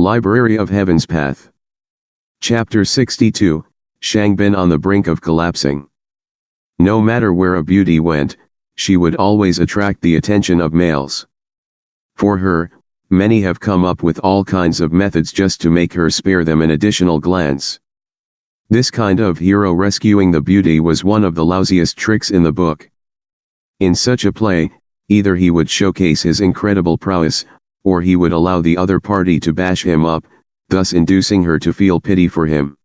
Library of Heaven's Path. Chapter 62, Shangbin on the brink of collapsing. No matter where a beauty went, she would always attract the attention of males. For her, many have come up with all kinds of methods just to make her spare them an additional glance. This kind of hero rescuing the beauty was one of the lousiest tricks in the book. In such a play, either he would showcase his incredible prowess, or he would allow the other party to bash him up, thus inducing her to feel pity for him.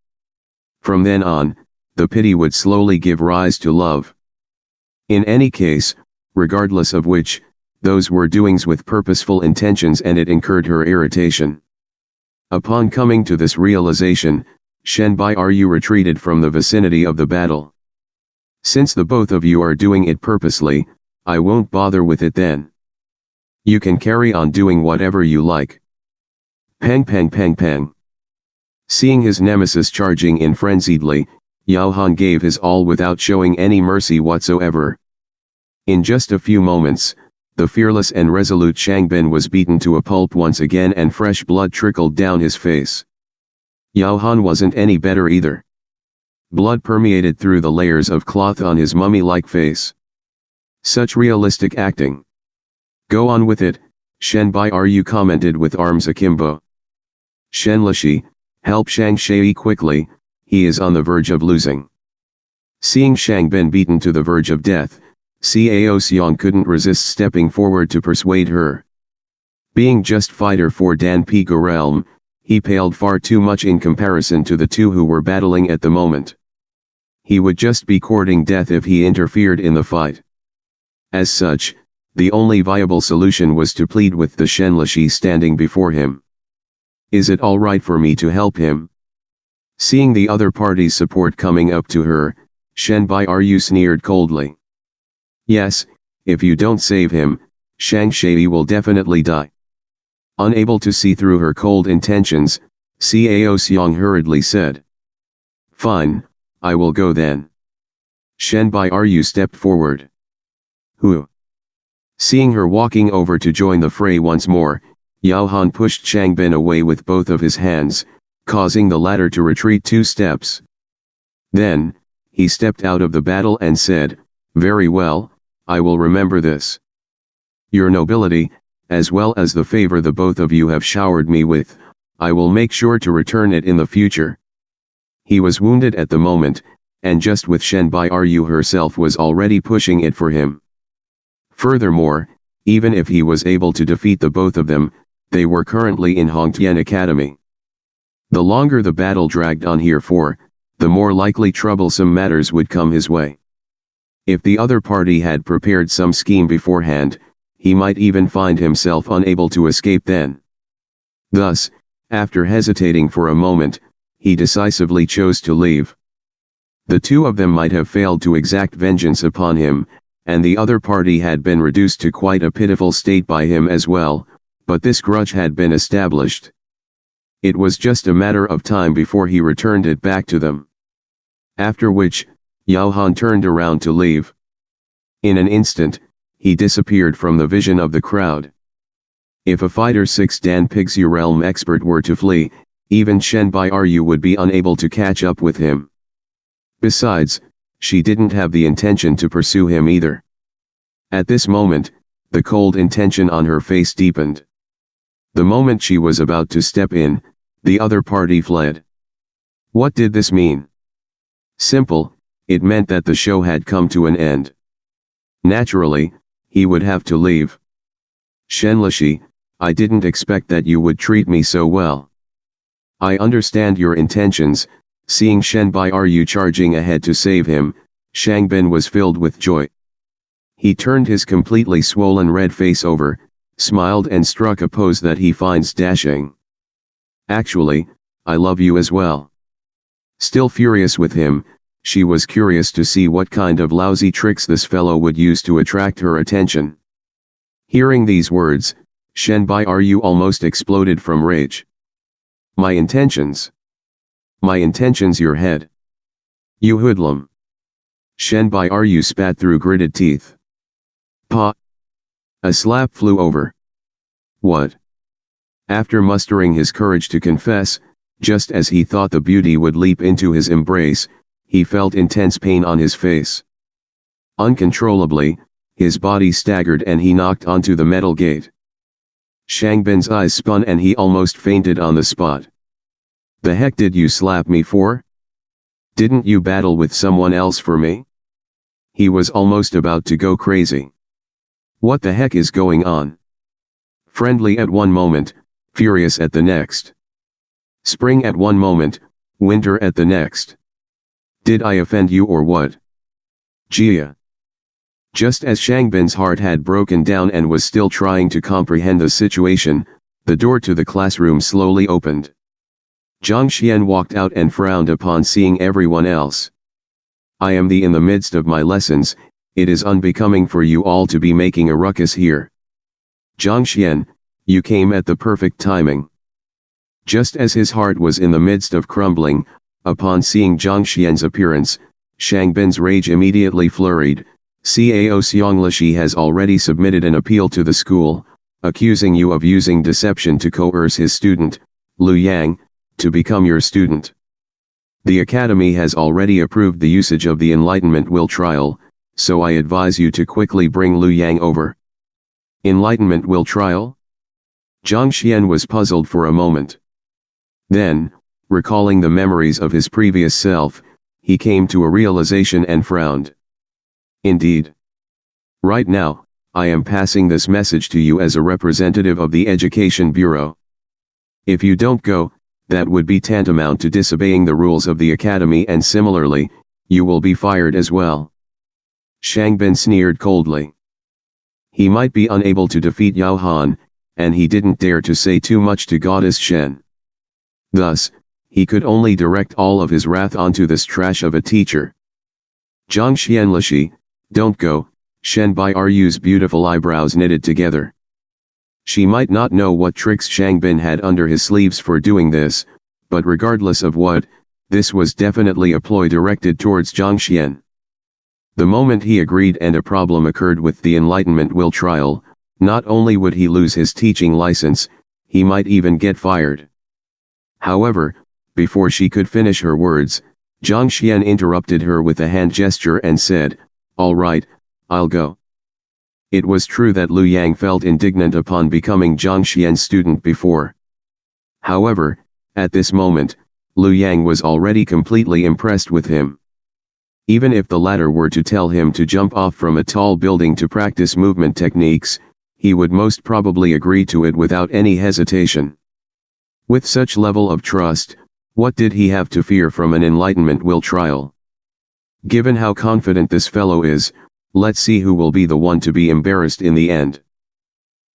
From then on, the pity would slowly give rise to love. In any case, regardless of which, those were doings with purposeful intentions, and it incurred her irritation. Upon coming to this realization, Shen Bairu retreated from the vicinity of the battle. Since the both of you are doing it purposely, I won't bother with it then. You can carry on doing whatever you like. Pang pang pang pang. Seeing his nemesis charging in frenziedly, Yao Han gave his all without showing any mercy whatsoever. In just a few moments, the fearless and resolute Shangbin was beaten to a pulp once again, and fresh blood trickled down his face. Yao Han wasn't any better either. Blood permeated through the layers of cloth on his mummy-like face. Such realistic acting. Go on with it, Shen Bairu commented with arms akimbo. Shen Lishi, help Shang Shui quickly, he is on the verge of losing. Seeing Shangbin beaten to the verge of death, Cao Xiong couldn't resist stepping forward to persuade her. Being just fighter for Dan Pigu realm, he paled far too much in comparison to the two who were battling at the moment. He would just be courting death if he interfered in the fight. As such, the only viable solution was to plead with the Shen Lishi standing before him. Is it all right for me to help him? Seeing the other party's support coming up to her, Shen Bairu sneered coldly. Yes, if you don't save him, Shang Shui will definitely die. Unable to see through her cold intentions, Cao Xiong hurriedly said. Fine, I will go then. Shen Bairu stepped forward. Who? Seeing her walking over to join the fray once more, Yao Han pushed Shangbin away with both of his hands, causing the latter to retreat 2 steps. Then, he stepped out of the battle and said, Very well, I will remember this. Your nobility, as well as the favor the both of you have showered me with, I will make sure to return it in the future. He was wounded at the moment, and just with Shen Bairu herself was already pushing it for him. Furthermore, even if he was able to defeat the both of them, they were currently in Hongtian Academy. The longer the battle dragged on heretofore, the more likely troublesome matters would come his way. If the other party had prepared some scheme beforehand, he might even find himself unable to escape then. Thus, after hesitating for a moment, he decisively chose to leave. The two of them might have failed to exact vengeance upon him, and the other party had been reduced to quite a pitiful state by him as well, but this grudge had been established. It was just a matter of time before he returned it back to them. After which, Yao Han turned around to leave. In an instant, he disappeared from the vision of the crowd. If a fighter 6 Dan Pigu realm expert were to flee, even Shen Bairu would be unable to catch up with him. Besides, she didn't have the intention to pursue him either. At this moment, the cold intention on her face deepened. The moment she was about to step in, the other party fled. What did this mean? Simple, it meant that the show had come to an end. Naturally, he would have to leave. Shen Lishi, I didn't expect that you would treat me so well. I understand your intentions. Seeing Shen Bairu charging ahead to save him, Shangbin was filled with joy. He turned his completely swollen red face over, smiled and struck a pose that he finds dashing. Actually, I love you as well. Still furious with him, she was curious to see what kind of lousy tricks this fellow would use to attract her attention. Hearing these words, Shen Bairu almost exploded from rage. My intentions? My intentions your head. You hoodlum. Shen Bairu spat through gritted teeth. Pa! A slap flew over. What? After mustering his courage to confess, just as he thought the beauty would leap into his embrace, he felt intense pain on his face. Uncontrollably, his body staggered and he knocked onto the metal gate. Shangbin's eyes spun and he almost fainted on the spot. "The heck did you slap me for? Didn't you battle with someone else for me?" He was almost about to go crazy. What the heck is going on? Friendly at one moment, furious at the next. Spring at one moment, winter at the next. Did I offend you or what? Jia. Just as Shangbin's heart had broken down and was still trying to comprehend the situation, the door to the classroom slowly opened. Zhang Xuan walked out and frowned upon seeing everyone else. "I am in the midst of my lessons, it is unbecoming for you all to be making a ruckus here." "Zhang Xuan, you came at the perfect timing." Just as his heart was in the midst of crumbling, upon seeing Zhang Xuan's appearance, Shangbin's rage immediately flurried. "Cao Xianglishi has already submitted an appeal to the school, accusing you of using deception to coerce his student, Luoyang, to become your student. The Academy has already approved the usage of the Enlightenment Will Trial, so I advise you to quickly bring Luoyang over." Enlightenment Will Trial? Zhang Xuan was puzzled for a moment. Then, recalling the memories of his previous self, he came to a realization and frowned. "Indeed. Right now, I am passing this message to you as a representative of the Education Bureau. If you don't go, that would be tantamount to disobeying the rules of the Academy, and similarly, you will be fired as well." Shangbin sneered coldly. He might be unable to defeat Yao Han, and he didn't dare to say too much to Goddess Shen. Thus, he could only direct all of his wrath onto this trash of a teacher. "Zhang Xianlishi, don't go," Shen Bairu's beautiful eyebrows knitted together. She might not know what tricks Shangbin had under his sleeves for doing this, but regardless of what, this was definitely a ploy directed towards Zhang Xuan. The moment he agreed and a problem occurred with the Enlightenment Will Trial, not only would he lose his teaching license, he might even get fired. However, before she could finish her words, Zhang Xuan interrupted her with a hand gesture and said, "All right, I'll go." It was true that Luoyang felt indignant upon becoming Zhang Xuan's student before. However, at this moment, Luoyang was already completely impressed with him. Even if the latter were to tell him to jump off from a tall building to practice movement techniques, he would most probably agree to it without any hesitation. With such level of trust, what did he have to fear from an Enlightenment Will Trial? Given how confident this fellow is, let's see who will be the one to be embarrassed in the end.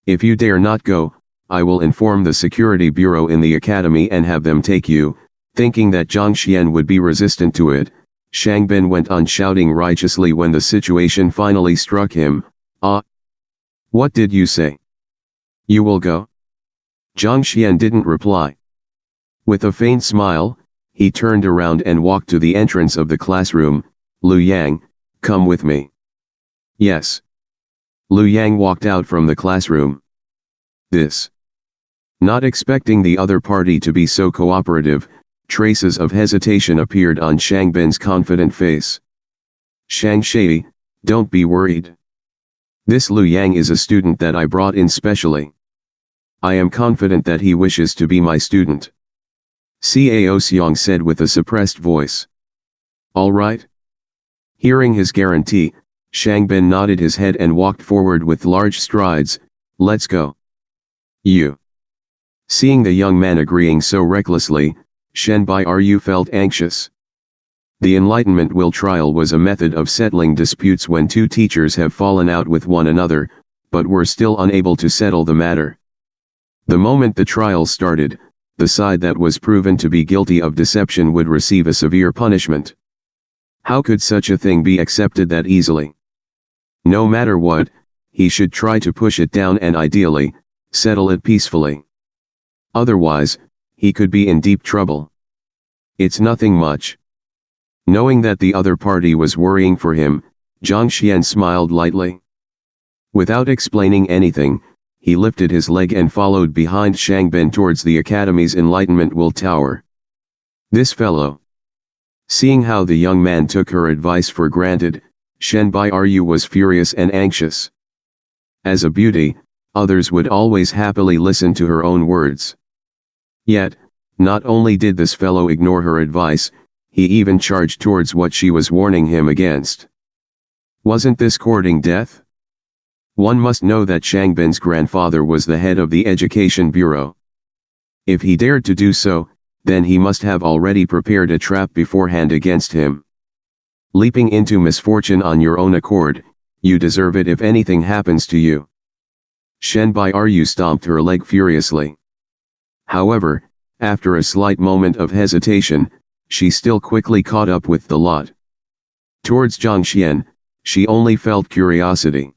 If you dare not go, I will inform the Security Bureau in the Academy and have them take you." Thinking that Zhang Xuan would be resistant to it, Shangbin went on shouting righteously when the situation finally struck him. "Ah! What did you say? You will go?" Zhang Xuan didn't reply. With a faint smile, he turned around and walked to the entrance of the classroom. "Luoyang, come with me." "Yes." Luoyang walked out from the classroom. This. Not expecting the other party to be so cooperative, traces of hesitation appeared on Shangbin's confident face. "Shang Shi, don't be worried. This Luoyang is a student that I brought in specially. I am confident that he wishes to be my student," Cao Xiang said with a suppressed voice. "All right." Hearing his guarantee, Shangbin nodded his head and walked forward with large strides. "Let's go." "You." Seeing the young man agreeing so recklessly, Shen Bairu felt anxious. The Enlightenment Will Trial was a method of settling disputes when two teachers have fallen out with one another, but were still unable to settle the matter. The moment the trial started, the side that was proven to be guilty of deception would receive a severe punishment. How could such a thing be accepted that easily? No matter what, he should try to push it down and ideally, settle it peacefully. Otherwise, he could be in deep trouble. It's nothing much. Knowing that the other party was worrying for him, Zhang Xuan smiled lightly. Without explaining anything, he lifted his leg and followed behind Shangbin towards the academy's Enlightenment Will Tower. This fellow. Seeing how the young man took her advice for granted, Shen Bairu was furious and anxious. As a beauty, others would always happily listen to her own words. Yet, not only did this fellow ignore her advice, he even charged towards what she was warning him against. Wasn't this courting death? One must know that Shangbin's grandfather was the head of the Education Bureau. If he dared to do so, then he must have already prepared a trap beforehand against him. Leaping into misfortune on your own accord, you deserve it if anything happens to you. Shen Bairu stomped her leg furiously. However, after a slight moment of hesitation, she still quickly caught up with the lot. Towards Zhang Xuan, she only felt curiosity.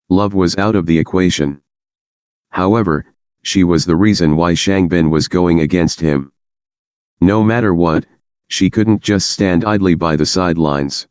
Love was out of the equation. However, she was the reason why Shangbin was going against him. No matter what, she couldn't just stand idly by the sidelines.